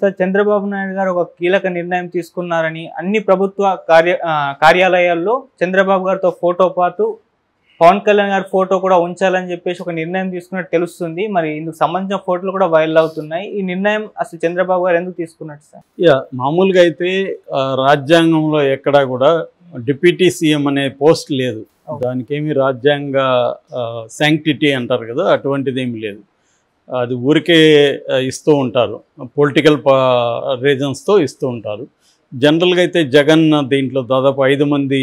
Sir Chandrababu Naidu గారు ఒక కీలక నిర్ణయం తీసుకున్నారని అన్ని ప్రభుత్వ కార్యాలయాల్లో చంద్రబాబు గారితో ఫోటో పాటు పవన్ కళ్యాణ్ గారి ఫోటో కూడా ఉంచాలని చెప్పేసి ఒక నిర్ణయం తీసుకున్నట్టు తెలుస్తుంది. మరి ఇందుకు సంబంధించిన ఫోటోలు కూడా వైరల్ అవుతున్నాయి. ఈ నిర్ణయం అసలు చంద్రబాబు గారు ఎందుకు తీసుకున్నట్టు సార్? మామూలుగా అయితే రాజ్యాంగంలో ఎక్కడా కూడా డిప్యూటీ సీఎం అనే పోస్ట్ లేదు. దానికేమి రాజ్యాంగ శాంక్టిటీ అంటారు కదా, అటువంటిది ఏమి లేదు. అది ఊరికే ఇస్తూ ఉంటారు, పొలిటికల్ రీజన్స్తో ఇస్తూ ఉంటారు. జనరల్గా అయితే జగన్ దీంట్లో దాదాపు 5 మంది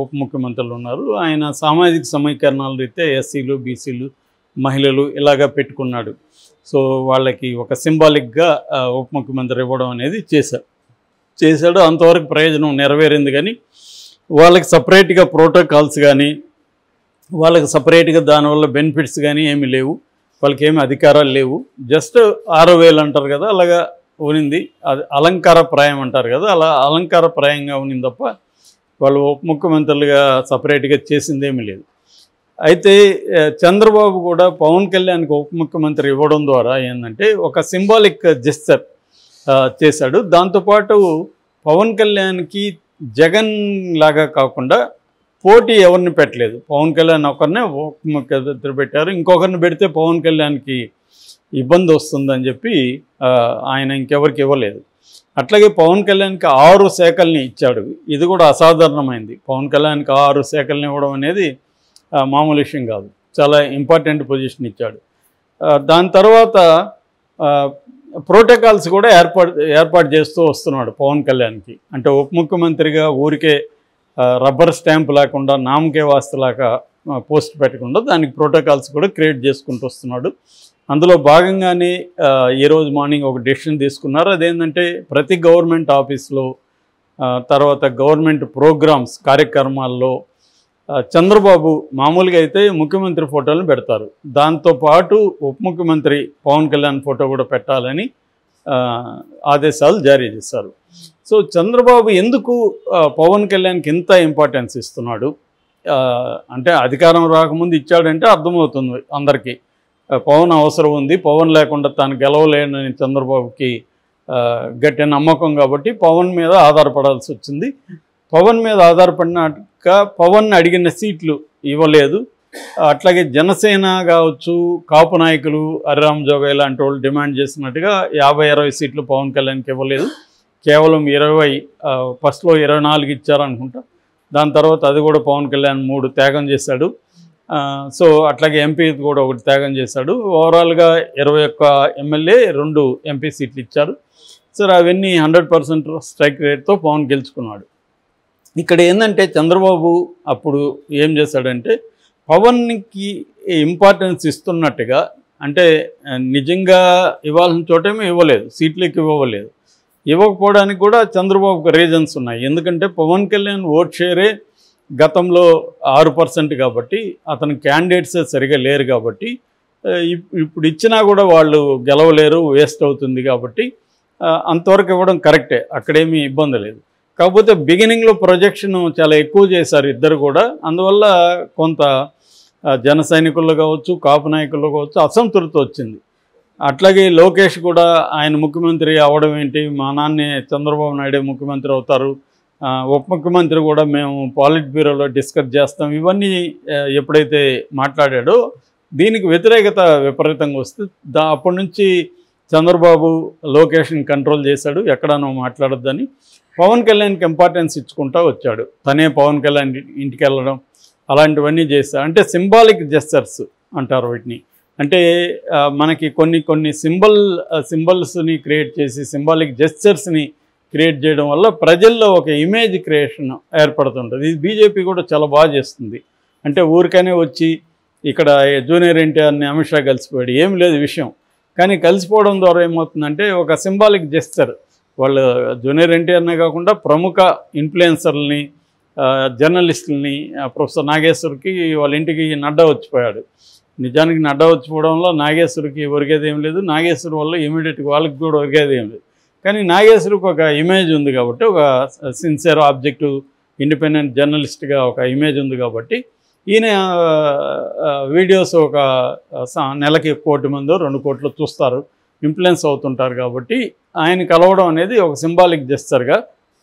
ఉప ముఖ్యమంత్రులు ఉన్నారు. ఆయన సామాజిక సమీకరణాల రీత్యా ఎస్సీలు, బీసీలు, మహిళలు ఇలాగా పెట్టుకున్నాడు. సో వాళ్ళకి ఒక సింబాలిక్గా ఉప ముఖ్యమంత్రి ఇవ్వడం అనేది చేశాడు. అంతవరకు ప్రయోజనం నెరవేరింది. కానీ వాళ్ళకి సపరేట్గా ప్రోటోకాల్స్ కానీ, వాళ్ళకి సపరేట్గా దానివల్ల బెనిఫిట్స్ కానీ ఏమీ లేవు. వాళ్ళకి ఏమి అధికారాలు లేవు. జస్ట్ 6,000 అంటారు కదా, అలాగా ఉనింది. అది అలంకారప్రాయం అంటారు కదా, అలా అలంకారప్రాయంగా ఉనింది తప్ప వాళ్ళు ఉప ముఖ్యమంత్రులుగా సపరేట్గా చేసిందేమీ లేదు. అయితే చంద్రబాబు కూడా పవన్ కళ్యాణ్కి ఉప ముఖ్యమంత్రి ఇవ్వడం ద్వారా ఏంటంటే ఒక సింబాలిక్ జెస్చర్ చేశాడు. దాంతోపాటు పవన్ కళ్యాణ్కి జగన్ లాగా కాకుండా పోటీ ఎవరిని పెట్టలేదు. పవన్ కళ్యాణ్ ఒకరినే ఉప ముఖ్యమంత్రి పెట్టారు. ఇంకొకరిని పెడితే పవన్ కళ్యాణ్కి ఇబ్బంది వస్తుందని చెప్పి ఆయన ఇంకెవరికి ఇవ్వలేదు. అట్లాగే పవన్ కళ్యాణ్కి 6 శాఖల్ని ఇచ్చాడు. ఇది కూడా అసాధారణమైంది. పవన్ కళ్యాణ్కి 6 శాఖల్ని ఇవ్వడం అనేది మామూలు విషయం కాదు. చాలా ఇంపార్టెంట్ పొజిషన్ ఇచ్చాడు. దాని తర్వాత ప్రోటోకాల్స్ కూడా ఏర్పాటు చేస్తూ వస్తున్నాడు పవన్ కళ్యాణ్కి. అంటే ఉప ముఖ్యమంత్రిగా ఊరికే రబ్బర్ స్టాంప్ లేకుండా, నామకే వాస్తులాగా పోస్ట్ పెట్టకుండా దానికి ప్రోటోకాల్స్ కూడా క్రియేట్ చేసుకుంటూ వస్తున్నాడు. అందులో భాగంగానే ఈరోజు మార్నింగ్ ఒక డెసిషన్ తీసుకున్నారు. అదేంటంటే ప్రతి గవర్నమెంట్ ఆఫీస్లో, తర్వాత గవర్నమెంట్ ప్రోగ్రామ్స్ కార్యక్రమాల్లో చంద్రబాబు మామూలుగా అయితే ముఖ్యమంత్రి ఫోటోలను పెడతారు. దాంతోపాటు ఉప ముఖ్యమంత్రి పవన్ కళ్యాణ్ ఫోటో కూడా పెట్టాలని ఆదేశాలు జారీ చేశారు. సో చంద్రబాబు ఎందుకు పవన్ కళ్యాణ్కి ఇంత ఇంపార్టెన్స్ ఇస్తున్నాడు అంటే, అధికారం రాకముందు ఇచ్చాడంటే అర్థమవుతుంది అందరికీ. పవన్ అవసరం ఉంది, పవన్ లేకుండా తాను గెలవలేనని చంద్రబాబుకి గట్టి నమ్మకం కాబట్టి పవన్ మీద ఆధారపడాల్సి వచ్చింది. పవన్ మీద ఆధారపడినాక పవన్ అడిగిన సీట్లు ఇవ్వలేదు. అట్లాగే జనసేన కావచ్చు, కాపు నాయకులు హరిరామ్ జోగయ్య లాంటి వాళ్ళు డిమాండ్ చేసినట్టుగా 50-60 సీట్లు పవన్ కళ్యాణ్కి ఇవ్వలేదు. కేవలం 20, ఫస్ట్లో 24 ఇచ్చారనుకుంటా. దాని తర్వాత అది కూడా పవన్ కళ్యాణ్ 3 త్యాగం చేశాడు. సో అట్లాగే ఎంపీ కూడా 1 త్యాగం చేశాడు. ఓవరాల్గా 21 ఎమ్మెల్యే, 2 ఎంపీ సీట్లు ఇచ్చారు. సరే అవన్నీ 100% స్ట్రైక్ రేట్తో పవన్ గెలుచుకున్నాడు. ఇక్కడ ఏంటంటే చంద్రబాబు అప్పుడు ఏం చేశాడంటే పవన్కి ఇంపార్టెన్స్ ఇస్తున్నట్టుగా, అంటే నిజంగా ఇవ్వాల్సిన చోటేమో ఇవ్వలేదు, సీట్లకి ఇవ్వలేదు. ఇవ్వకపోవడానికి కూడా చంద్రబాబుకు రీజన్స్ ఉన్నాయి. ఎందుకంటే పవన్ కళ్యాణ్ ఓట్ షేరే గతంలో 6% కాబట్టి, అతని క్యాండిడేట్సే సరిగా లేరు కాబట్టి, ఇప్పుడు ఇచ్చినా కూడా వాళ్ళు గెలవలేరు, వేస్ట్ అవుతుంది కాబట్టి అంతవరకు ఇవ్వడం కరెక్టే, అక్కడేమీ ఇబ్బంది లేదు. కాకపోతే బిగినింగ్లో ప్రొజెక్షన్ చాలా ఎక్కువ చేశారు ఇద్దరు కూడా. అందువల్ల కొంత జన సైనికుల్లో కావచ్చు, కాపు నాయకుల్లో కావచ్చు అసంతృప్తి వచ్చింది. అట్లాగే లోకేష్ కూడా ఆయన ముఖ్యమంత్రి అవడం ఏంటి, మా నాన్నే చంద్రబాబు నాయుడే ముఖ్యమంత్రి అవుతారు, ఉప ముఖ్యమంత్రి కూడా మేము పాలిట్ బ్యూరోలో డిస్కస్ చేస్తాం, ఇవన్నీ ఎప్పుడైతే మాట్లాడాడో దీనికి వ్యతిరేకత విపరీతంగా వస్తే అప్పటి నుంచి చంద్రబాబు లోకేష్ని కంట్రోల్ చేశాడు. ఎక్కడనో మాట్లాడొద్దని పవన్ కళ్యాణ్కి ఇంపార్టెన్స్ ఇచ్చుకుంటూ వచ్చాడు. తనే పవన్ కళ్యాణ్ ఇంటికి వెళ్ళడం అలాంటివన్నీ చేశాడు. అంటే సింబాలిక్ జెస్చర్స్ అంటారు వీటిని. అంటే మనకి కొన్ని సింబల్స్ని క్రియేట్ చేసి సింబాలిక్ జెస్చర్స్ని క్రియేట్ చేయడం వల్ల ప్రజల్లో ఒక ఇమేజ్ క్రియేషన్ ఏర్పడుతుంటుంది. ఇది బీజేపీ కూడా చాలా బాగా చేస్తుంది. అంటే ఊరికనే వచ్చి ఇక్కడ జూనియర్ ఎన్టీఆర్ని అమిత్ షా కలిసిపోయాడు, ఏం లేదు విషయం. కానీ కలిసిపోవడం ద్వారా ఏమవుతుందంటే ఒక సింబాలిక్ జెస్చర్. వాళ్ళు జూనియర్ ఎన్టీఆర్నే కాకుండా ప్రముఖ ఇన్ఫ్లుయెన్సర్లని, జర్నలిస్టులని, ప్రొఫెసర్ నాగేశ్వర్కి వాళ్ళ ఇంటికి నడ్డా వచ్చిపోయాడు. నిజానికి నడ్డా వచ్చిపోవడంలో నాగేశ్వరికి ఒరిగేది ఏం లేదు, నాగేశ్వర్ వల్ల ఇమీడియట్గా వాళ్ళకి కూడా ఒరిగేది ఏం లేదు. కానీ నాగేశ్వరికి ఒక ఇమేజ్ ఉంది కాబట్టి, ఒక సిన్సియర్ ఆబ్జెక్టివ్ ఇండిపెండెంట్ జర్నలిస్ట్గా ఒక ఇమేజ్ ఉంది కాబట్టి ఈయన వీడియోస్ ఒక నెలకి 1 కోటి మందో 2 కోట్లు చూస్తారు. ఇన్ఫ్లుయెన్స్ అవుతుంటారు కాబట్టి ఆయన కలవడం అనేది ఒక సింబాలిక్ జెస్చర్గా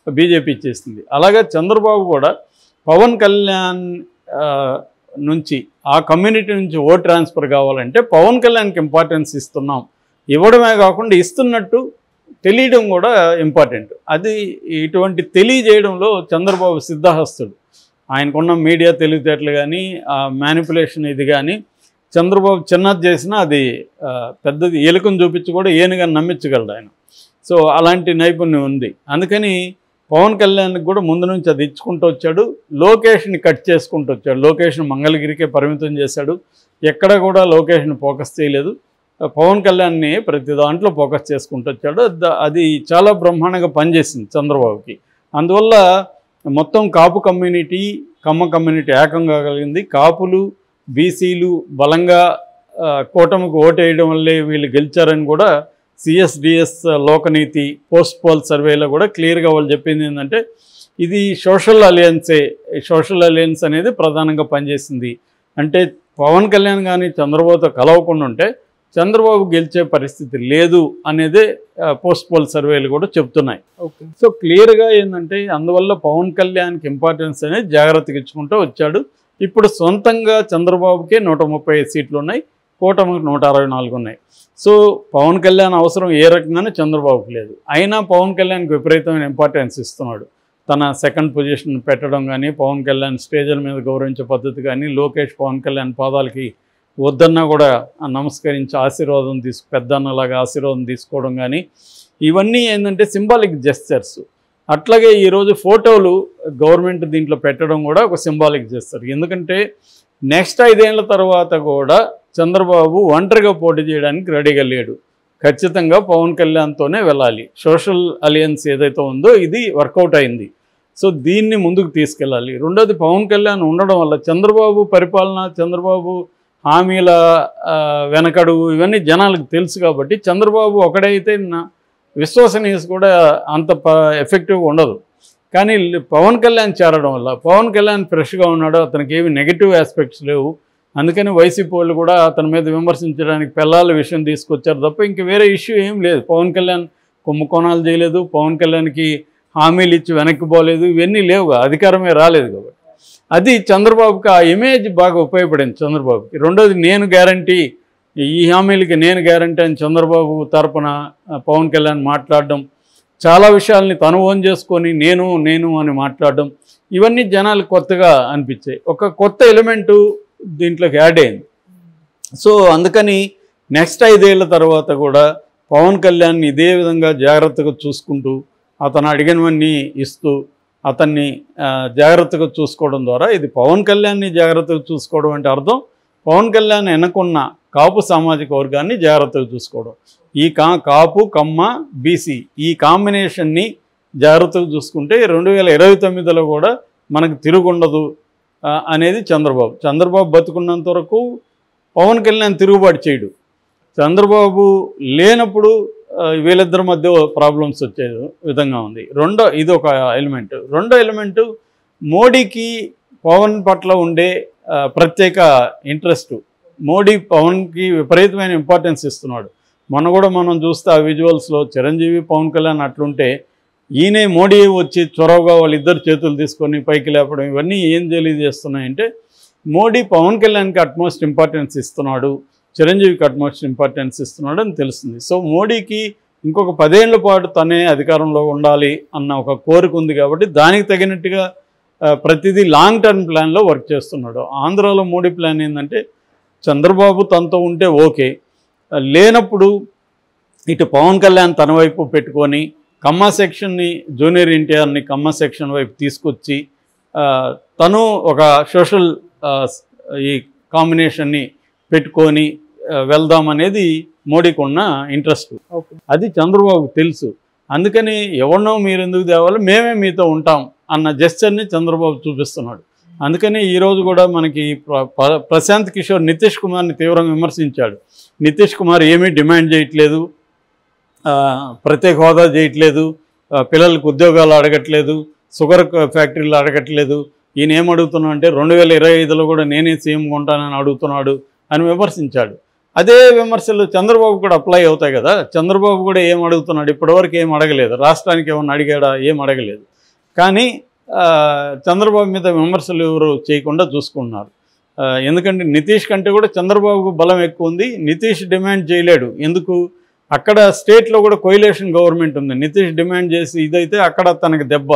బీజేపీ చేసింది. అలాగే చంద్రబాబు కూడా పవన్ కళ్యాణ్ నుంచి ఆ కమ్యూనిటీ నుంచి ఓట్ ట్రాన్స్ఫర్ కావాలంటే పవన్ కళ్యాణ్కి ఇంపార్టెన్స్ ఇస్తున్నాం, ఇవ్వడమే కాకుండా ఇస్తున్నట్టు తెలియడం కూడా ఇంపార్టెంట్. అది ఇటువంటి తెలియజేయడంలో చంద్రబాబు సిద్ధహస్తుడు. ఆయనకున్న మీడియా తెలివితేటలు కానీ ఆ మ్యానిపులేషన్ ఇది కానీ చంద్రబాబు చిన్నది చేసినా అది పెద్దది ఎలుకను చూపించి కూడా ఏనుగా నమ్మించగలడు ఆయన. సో అలాంటి నైపుణ్యం ఉంది. అందుకని పవన్ కళ్యాణ్కి కూడా ముందు నుంచి అది ఇచ్చుకుంటూ వచ్చాడు. లోకేష్ని కట్ చేసుకుంటూ వచ్చాడు. లోకేష్ని మంగళగిరికే పరిమితం చేశాడు. ఎక్కడ కూడా లోకేష్ని ఫోకస్ చేయలేదు. పవన్ కళ్యాణ్ని ప్రతి దాంట్లో ఫోకస్ చేసుకుంటూ వచ్చాడు. అది చాలా బ్రహ్మాండంగా పనిచేసింది చంద్రబాబుకి. అందువల్ల మొత్తం కాపు కమ్యూనిటీ కమ్మ కమ్యూనిటీ ఏకం కాగలిగింది. కాపులు బీసీలు బలంగా కూటమికి ఓటేయడం వల్లే వీళ్ళు గెలిచారని కూడా సిఎస్డిఎస్ లోకనీతి పోస్ట్ పోల్ సర్వేలో కూడా క్లియర్గా వాళ్ళు చెప్పింది ఏంటంటే ఇది సోషల్ అలయన్సే. సోషల్ అలయన్స్ అనేది ప్రధానంగా పనిచేసింది. అంటే పవన్ కళ్యాణ్ కానీ చంద్రబాబుతో కలవకుండా ఉంటే చంద్రబాబు గెలిచే పరిస్థితి లేదు అనేదే పోస్ట్ పోల్ సర్వేలు కూడా చెప్తున్నాయి. సో క్లియర్గా ఏంటంటే అందువల్ల పవన్ కళ్యాణ్కి ఇంపార్టెన్స్ అనేది జాగ్రత్తగా ఇచ్చుకుంటూ వచ్చాడు. ఇప్పుడు సొంతంగా చంద్రబాబుకే 135 సీట్లు ఉన్నాయి, కూటమికి 164 ఉన్నాయి. సో పవన్ కళ్యాణ్ అవసరం ఏ రకంగానే చంద్రబాబుకి లేదు. అయినా పవన్ కళ్యాణ్కి విపరీతమైన ఇంపార్టెన్స్ ఇస్తున్నాడు. తన సెకండ్ పొజిషన్ పెట్టడం కానీ, పవన్ కళ్యాణ్ స్టేజ్ల మీద గౌరవించే పద్ధతి కానీ, లోకేష్ పవన్ కళ్యాణ్ పాదాలకి వద్దన్నా కూడా నమస్కరించి ఆశీర్వాదం పెద్దన్నలాగా ఆశీర్వాదం తీసుకోవడం కానీ, ఇవన్నీ ఏంటంటే సింబాలిక్ జెస్చర్స్. అట్లాగే ఈరోజు ఫోటోలు గవర్నమెంట్ దీంట్లో పెట్టడం కూడా ఒక సింబాలిక్ జెస్చర్. ఎందుకంటే నెక్స్ట్ 5 ఏళ్ల తర్వాత కూడా చంద్రబాబు ఒంటరిగా పోటీ చేయడానికి రెడీగా లేడు. ఖచ్చితంగా పవన్ కళ్యాణ్తోనే వెళ్ళాలి. సోషల్ అలయన్స్ ఏదైతే ఉందో ఇది వర్కౌట్ అయింది. సో దీన్ని ముందుకు తీసుకెళ్ళాలి. రెండోది పవన్ కళ్యాణ్ ఉండడం వల్ల చంద్రబాబు పరిపాలన, చంద్రబాబు హామీల వెనకడుగు ఇవన్నీ జనాలకు తెలుసు కాబట్టి చంద్రబాబు ఒకడైతే విశ్వసనీయత కూడా అంత ఎఫెక్టివ్గా ఉండదు. కానీ పవన్ కళ్యాణ్ చేరడం వల్ల పవన్ కళ్యాణ్ ఫ్రెష్గా ఉన్నాడు, అతనికి ఏమి నెగిటివ్ ఆస్పెక్ట్స్ లేవు. అందుకని వైసీపీ వాళ్ళు కూడా అతని మీద విమర్శించడానికి పిల్లల విషయం తీసుకొచ్చారు తప్ప ఇంక వేరే ఇష్యూ ఏం లేదు. పవన్ కళ్యాణ్ కుంభకోణాలు చేయలేదు, పవన్ కళ్యాణ్కి హామీలు ఇచ్చి వెనక్కి పోలేదు, ఇవన్నీ లేవుగా, అధికారమే రాలేదు కాబట్టి అది చంద్రబాబుకి ఆ ఇమేజ్ బాగా ఉపయోగపడింది చంద్రబాబుకి. రెండోది నేను గ్యారంటీ, ఈ హామీలకి నేను గ్యారంటీ అని చంద్రబాబు తరపున పవన్ కళ్యాణ్ మాట్లాడడం, చాలా విషయాల్ని తను ఓన్ చేసుకొని నేను అని మాట్లాడడం, ఇవన్నీ జనాలకు కొత్తగా అనిపించాయి. ఒక కొత్త ఎలిమెంటు దీంట్లోకి యాడ్ అయింది. సో అందుకని నెక్స్ట్ 5 ఏళ్ల తర్వాత కూడా పవన్ కళ్యాణ్ ఇదే విధంగా జాగ్రత్తగా చూసుకుంటూ అతను అడిగినవన్నీ ఇస్తూ అతన్ని జాగ్రత్తగా చూసుకోవడం ద్వారా ఇది పవన్ కళ్యాణ్ని జాగ్రత్తగా చూసుకోవడం అంటే అర్థం పవన్ కళ్యాణ్ వెనకున్న కాపు సామాజిక వర్గాన్ని జాగ్రత్తగా చూసుకోవడం. ఈ కాపు కమ్మ బీసీ ఈ కాంబినేషన్ని జాగ్రత్తగా చూసుకుంటే 2029లో కూడా మనకు తిరుగుండదు అనేది చంద్రబాబు బతుకున్నంత వరకు పవన్ కళ్యాణ్ తిరుగుబాటు చేయడు. చంద్రబాబు లేనప్పుడు వీళ్ళిద్దరి మధ్య ప్రాబ్లమ్స్ వచ్చే విధంగా ఉంది. ఇది ఒక ఎలిమెంట్. రెండో ఎలిమెంటు మోడీకి పవన్ పట్ల ఉండే ప్రత్యేక ఇంట్రెస్ట్. మోడీ పవన్కి విపరీతమైన ఇంపార్టెన్స్ ఇస్తున్నాడు. మనం చూస్తే ఆ విజువల్స్లో చిరంజీవి పవన్ కళ్యాణ్ అట్లుంటే ఈయనే మోడీ వచ్చి చొరవగా వాళ్ళిద్దరు చేతులు తీసుకొని పైకి లేపడం, ఇవన్నీ ఏం తెలియజేస్తున్నాయంటే మోడీ పవన్ కళ్యాణ్కి అట్మోస్ట్ ఇంపార్టెన్స్ ఇస్తున్నాడు, చిరంజీవికి అట్మోస్ట్ ఇంపార్టెన్స్ ఇస్తున్నాడు అని తెలుస్తుంది. సో మోడీకి ఇంకొక 10 ఏళ్ల పాటు తనే అధికారంలో ఉండాలి అన్న ఒక కోరిక ఉంది కాబట్టి దానికి తగినట్టుగా ప్రతిదీ లాంగ్ టర్మ్ ప్లాన్లో వర్క్ చేస్తున్నాడు. ఆంధ్రాలో మోడీ ప్లాన్ ఏంటంటే చంద్రబాబు తనతో ఉంటే ఓకే, లేనప్పుడు ఇటు పవన్ కళ్యాణ్ తన వైపు పెట్టుకొని కమ్మ సెక్షన్ని జూనియర్ ఎన్టీఆర్ని కమ్మ సెక్షన్ వైపు తీసుకొచ్చి తను ఒక సోషల్ ఈ కాంబినేషన్ని పెట్టుకొని వెళ్దామనేది మోడీకి ఉన్న ఇంట్రెస్ట్. అది చంద్రబాబుకు తెలుసు. అందుకని ఎవరినో మీరు ఎందుకు తేవాలి, మేమే మీతో ఉంటాం అన్న జెస్చర్ని చంద్రబాబు చూపిస్తున్నాడు. అందుకని ఈరోజు కూడా మనకి ప్రశాంత్ కిషోర్ నితీష్ కుమార్ని తీవ్రంగా విమర్శించాడు. నితీష్ కుమార్ ఏమీ డిమాండ్ చేయట్లేదు, ప్రత్యేక హోదా చేయట్లేదు, పిల్లలకు ఉద్యోగాలు అడగట్లేదు, షుగర్ ఫ్యాక్టరీలు అడగట్లేదు. ఈయన ఏమడుగుతున్నా అంటే 2025లో కూడా నేనే సీఎంగా ఉంటానని అడుగుతున్నాడు అని విమర్శించాడు. అదే విమర్శలు చంద్రబాబు కూడా అప్లై అవుతాయి కదా. చంద్రబాబు కూడా ఏం అడుగుతున్నాడు, ఇప్పటివరకు ఏం అడగలేదు, రాష్ట్రానికి ఏమన్నా అడిగాడా, ఏం అడగలేదు. కానీ చంద్రబాబు మీద విమర్శలు ఎవరు చేయకుండా చూసుకుంటున్నారు. ఎందుకంటే నితీష్ కంటే కూడా చంద్రబాబుకు బలం ఎక్కువ ఉంది. నితీష్ డిమాండ్ చేయలేడు. ఎందుకు, అక్కడ స్టేట్లో కూడా కోయిలేషన్ గవర్నమెంట్ ఉంది. నితీష్ డిమాండ్ చేసి ఇదైతే అక్కడ తనకు దెబ్బ.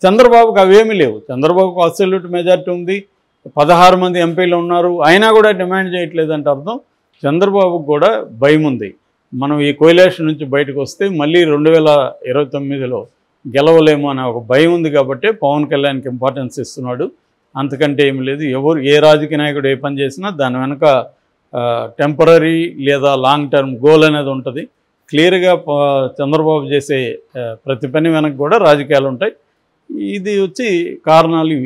చంద్రబాబుకు అవేమీ లేవు. చంద్రబాబుకు అబ్సల్యూట్ మెజార్టీ ఉంది, 16 మంది ఎంపీలు ఉన్నారు, అయినా కూడా డిమాండ్ చేయట్లేదంటే అర్థం చంద్రబాబుకు కూడా భయం ఉంది. మనం ఈ కోయిలేషన్ నుంచి బయటకు వస్తే మళ్ళీ 2029లో గెలవలేము అనే ఒక భయం ఉంది. కాబట్టి పవన్ కళ్యాణ్కి ఇంపార్టెన్స్ ఇస్తున్నాడు. అంతకంటే ఏమి లేదు. ఎవరు ఏ రాజకీయ నాయకుడు ఏ పని చేసినా దాని వెనక టెంపరీ లేదా లాంగ్ టర్మ్ గోల్ అనేది ఉంటుంది. క్లియర్గా చంద్రబాబు చేసే ప్రతి పని వెనక కూడా రాజకీయాలు ఉంటాయి. ఇది వచ్చి కారణాలు ఇవి.